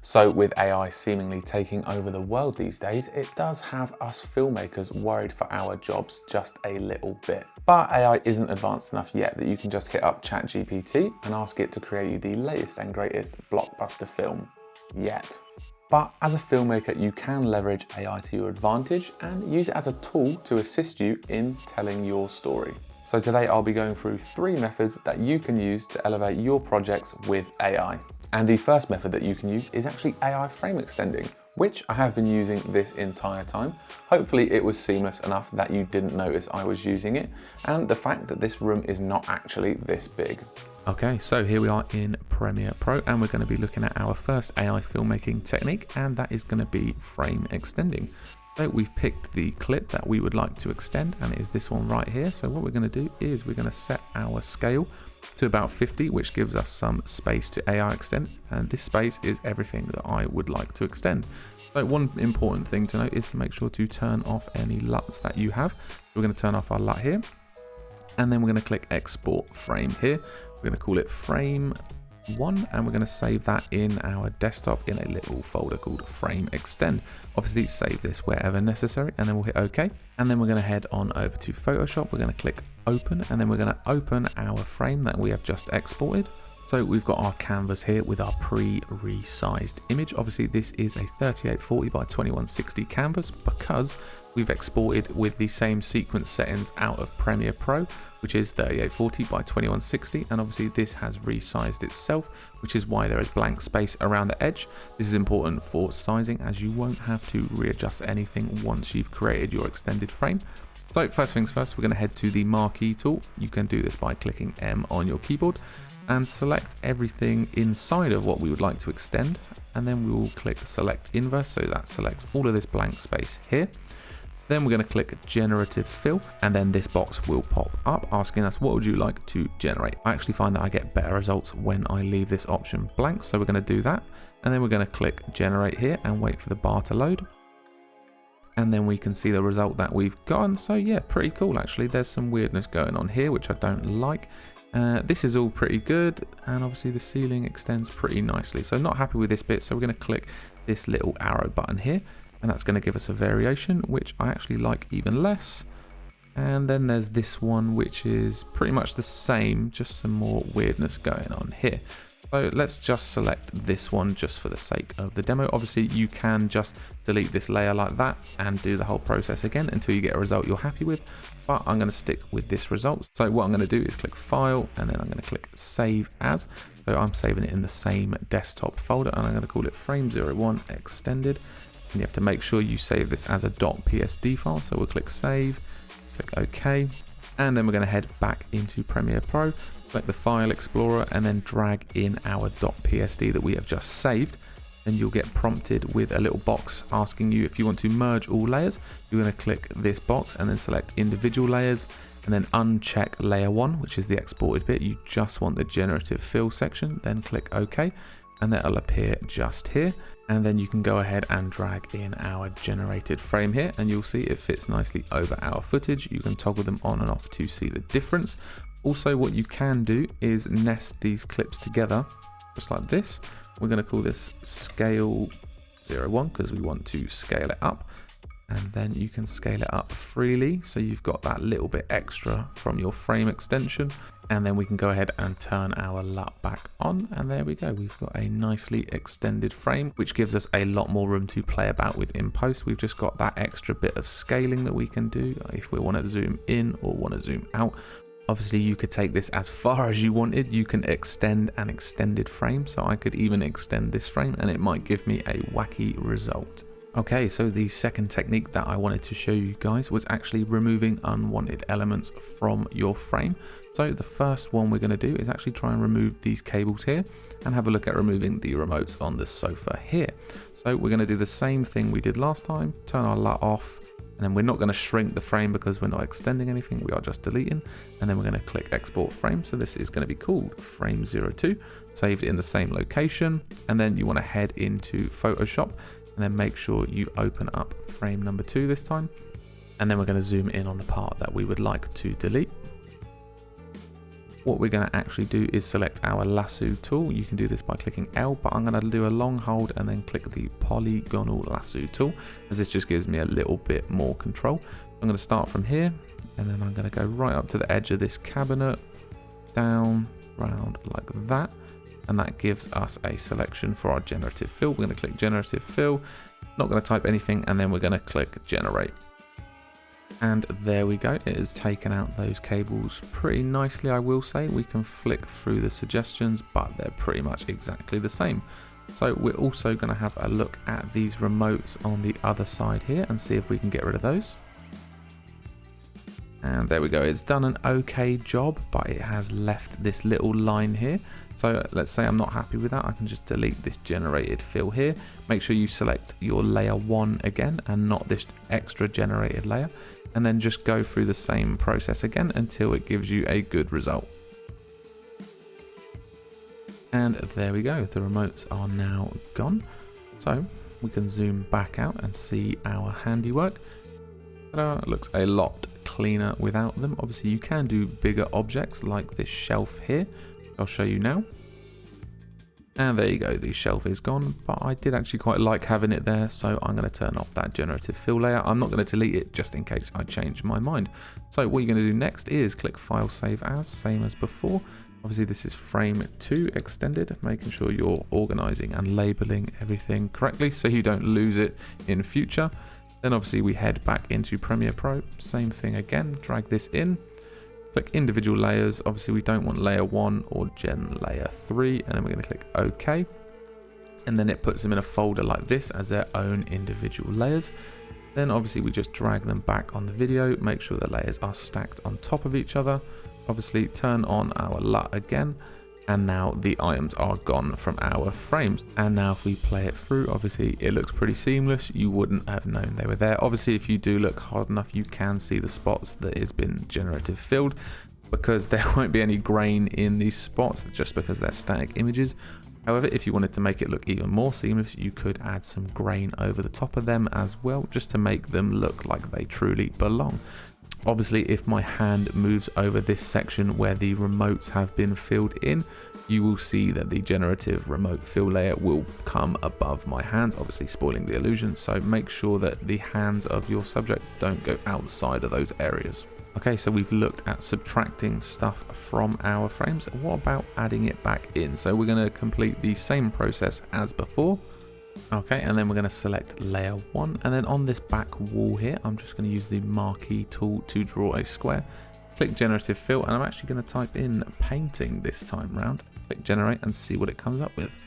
So with AI seemingly taking over the world these days, it does have us filmmakers worried for our jobs just a little bit. But AI isn't advanced enough yet that you can just hit up ChatGPT and ask it to create you the latest and greatest blockbuster film yet. But as a filmmaker, you can leverage AI to your advantage and use it as a tool to assist you in telling your story. So today I'll be going through 3 methods that you can use to elevate your projects with AI. And the first method that you can use is actually AI frame extending, which I have been using this entire time. Hopefully it was seamless enough that you didn't notice I was using it, and the fact that this room is not actually this big. Okay, so here we are in Premiere Pro, and we're going to be looking at our first AI filmmaking technique, and that is going to be frame extending. So we've picked the clip that we would like to extend, and it is this one right here. So what we're going to do is we're going to set our scale to about 50, which gives us some space to AI extend, and this space is everything that I would like to extend. So one important thing to note is to make sure to turn off any LUTs that you have. We're going to turn off our LUT here, and then we're going to click export frame here. We're going to call it frame 1, and we're going to save that in our desktop in a little folder called frame extend. Obviously save this wherever necessary, and then we'll hit OK, and then we're going to head on over to Photoshop. We're going to click open, and then we're going to open our frame that we have just exported. So we've got our canvas here with our pre-resized image. Obviously this is a 3840 by 2160 canvas because we've exported with the same sequence settings out of Premiere Pro, which is 3840 by 2160, and obviously this has resized itself, which is why there is blank space around the edge. This is important for sizing, as you won't have to readjust anything once you've created your extended frame. So first things first, we're going to head to the marquee tool. You can do this by clicking M on your keyboard and select everything inside of what we would like to extend, and then we will click select inverse, so that selects all of this blank space here. Then we're going to click generative fill, and then this box will pop up asking us what would you like to generate. I actually find that I get better results when I leave this option blank, so we're going to do that, and then we're going to click generate here and wait for the bar to load. And then we can see the result that we've gotten. So yeah, pretty cool actually. There's some weirdness going on here which I don't like. This is all pretty good, and obviously the ceiling extends pretty nicely. So not happy with this bit, so we're going to click this little arrow button here, and that's going to give us a variation which I actually like even less. And then there's this one which is pretty much the same, just some more weirdness going on here. So let's just select this one just for the sake of the demo. Obviously you can just delete this layer like that and do the whole process again until you get a result you're happy with, but I'm going to stick with this result. So what I'm going to do is click file, and then I'm going to click save as. So I'm saving it in the same desktop folder, and I'm going to call it frame01 extended. And you have to make sure you save this as a .psd file. So we'll click save, click OK, and then we're going to head back into Premiere Pro, select the file explorer, and then drag in our .psd that we have just saved. And you'll get prompted with a little box asking you if you want to merge all layers. You're going to click this box and then select individual layers, and then uncheck layer 1, which is the exported bit. You just want the generative fill section, then click OK, and that'll appear just here. And then you can go ahead and drag in our generated frame here, and you'll see it fits nicely over our footage. You can toggle them on and off to see the difference. Also, what you can do is nest these clips together just like this. We're going to call this scale 01 because we want to scale it up, and then you can scale it up freely, so you've got that little bit extra from your frame extension. And then we can go ahead and turn our LUT back on, and there we go. We've got a nicely extended frame, which gives us a lot more room to play about with in post. We've just got that extra bit of scaling that we can do if we want to zoom in or want to zoom out. Obviously you could take this as far as you wanted. You can extend an extended frame, so I could even extend this frame and it might give me a wacky result. Okay, so the second technique that I wanted to show you guys was actually removing unwanted elements from your frame. So the first one we're going to do is actually try and remove these cables here and have a look at removing the remotes on the sofa here. So we're going to do the same thing we did last time, turn our LUT off, and then we're not going to shrink the frame because we're not extending anything, we are just deleting. And then we're going to click export frame. So this is going to be called frame02, saved in the same location. And then you want to head into Photoshop, and then make sure you open up frame number 2 this time. And then we're going to zoom in on the part that we would like to delete. what we're going to actually do is select our lasso tool. You can do this by clicking L, but I'm going to do a long hold and then click the polygonal lasso tool, as this just gives me a little bit more control. I'm going to start from here, and then I'm going to go right up to the edge of this cabinet, down, round like that, and that gives us a selection for our generative fill. We're going to click generative fill, not going to type anything, and then we're going to click generate. And there we go, it has taken out those cables pretty nicely, I will say. We can flick through the suggestions, but they're pretty much exactly the same. So we're also going to have a look at these remotes on the other side here and see if we can get rid of those. And there we go, it's done an okay job, but it has left this little line here. So let's say I'm not happy with that, I can just delete this generated fill here. Make sure you select your layer 1 again and not this extra generated layer, and then just go through the same process again until it gives you a good result. And there we go, the remotes are now gone. So we can zoom back out and see our handiwork. It looks a lot cleaner without them. Obviously you can do bigger objects like this shelf here. I'll show you now. And there you go, the shelf is gone, but I did actually quite like having it there, so I'm going to turn off that generative fill layer. I'm not going to delete it just in case I change my mind. So what you're going to do next is click File, Save As, same as before. Obviously this is frame 2 extended, making sure you're organizing and labeling everything correctly so you don't lose it in future. Then obviously we head back into Premiere Pro, same thing again, drag this in. Click individual layers. Obviously we don't want layer 1 or gen layer 3, and then we're going to click OK, and then it puts them in a folder like this as their own individual layers. Then obviously we just drag them back on the video, make sure the layers are stacked on top of each other. Obviously turn on our LUT again, and now the items are gone from our frames. And now if we play it through, obviously it looks pretty seamless. You wouldn't have known they were there. Obviously if you do look hard enough, you can see the spots that has been generative filled, because there won't be any grain in these spots just because they're static images. However, if you wanted to make it look even more seamless, you could add some grain over the top of them as well, just to make them look like they truly belong. Obviously, if my hand moves over this section where the remotes have been filled in, you will see that the generative remote fill layer will come above my hands, obviously spoiling the illusion. So make sure that the hands of your subject don't go outside of those areas. Okay, so we've looked at subtracting stuff from our frames. What about adding it back in? So we're going to complete the same process as before. Okay, and then we're going to select layer 1, and then on this back wall here, I'm just going to use the marquee tool to draw a square. Click generative fill, and I'm actually going to type in painting this time round. Click generate and see what it comes up with.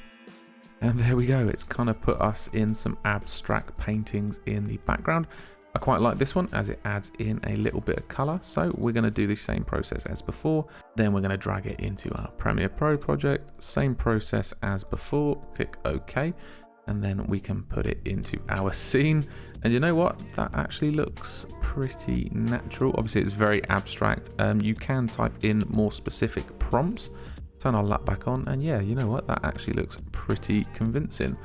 And there we go, it's kind of put us in some abstract paintings in the background. I quite like this one as it adds in a little bit of color. So we're going to do the same process as before. Then we're going to drag it into our Premiere Pro project. Same process as before. Click OK. And then we can put it into our scene. And you know what? That actually looks pretty natural. Obviously it's very abstract. You can type in more specific prompts. Turn our LUT back on, and yeah, you know what? That actually looks pretty convincing.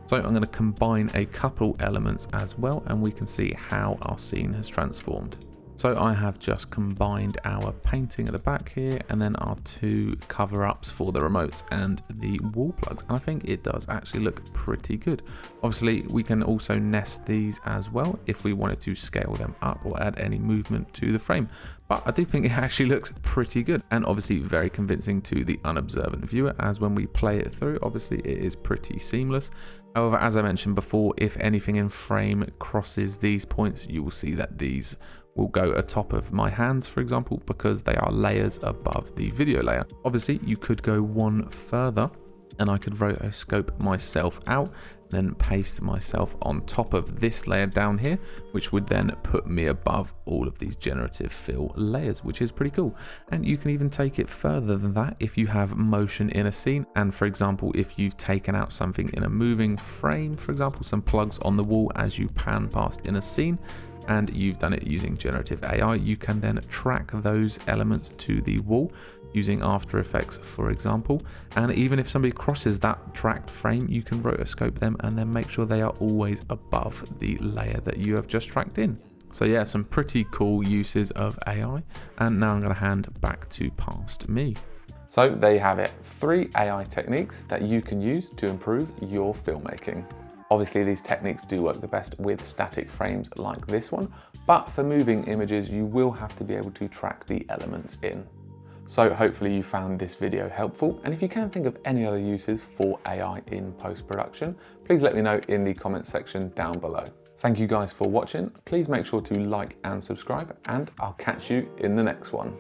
So I'm going to combine a couple elements as well, and we can see how our scene has transformed. So I have just combined our painting at the back here, and then our two cover-ups for the remotes and the wall plugs. And I think it does actually look pretty good. Obviously, we can also nest these as well if we wanted to scale them up or add any movement to the frame. But I do think it actually looks pretty good, and obviously very convincing to the unobservant viewer, as when we play it through, obviously it is pretty seamless. However, as I mentioned before, if anything in frame crosses these points, you will see that these will go atop of my hands, for example, because they are layers above the video layer. Obviously, you could go one further, and I could rotoscope myself out, then paste myself on top of this layer down here, which would then put me above all of these generative fill layers, which is pretty cool. And you can even take it further than that if you have motion in a scene. And for example, if you've taken out something in a moving frame, for example, some plugs on the wall as you pan past in a scene, and you've done it using generative AI, you can then track those elements to the wall using After Effects, for example. And even if somebody crosses that tracked frame, you can rotoscope them and then make sure they are always above the layer that you have just tracked in. So yeah, some pretty cool uses of AI. And now I'm going to hand back to past me. So there you have it, 3 AI techniques that you can use to improve your filmmaking. Obviously these techniques do work the best with static frames like this one, but for moving images you will have to be able to track the elements in. So hopefully you found this video helpful, and if you can think of any other uses for AI in post-production, please let me know in the comments section down below. Thank you guys for watching. Please make sure to like and subscribe, and I'll catch you in the next one.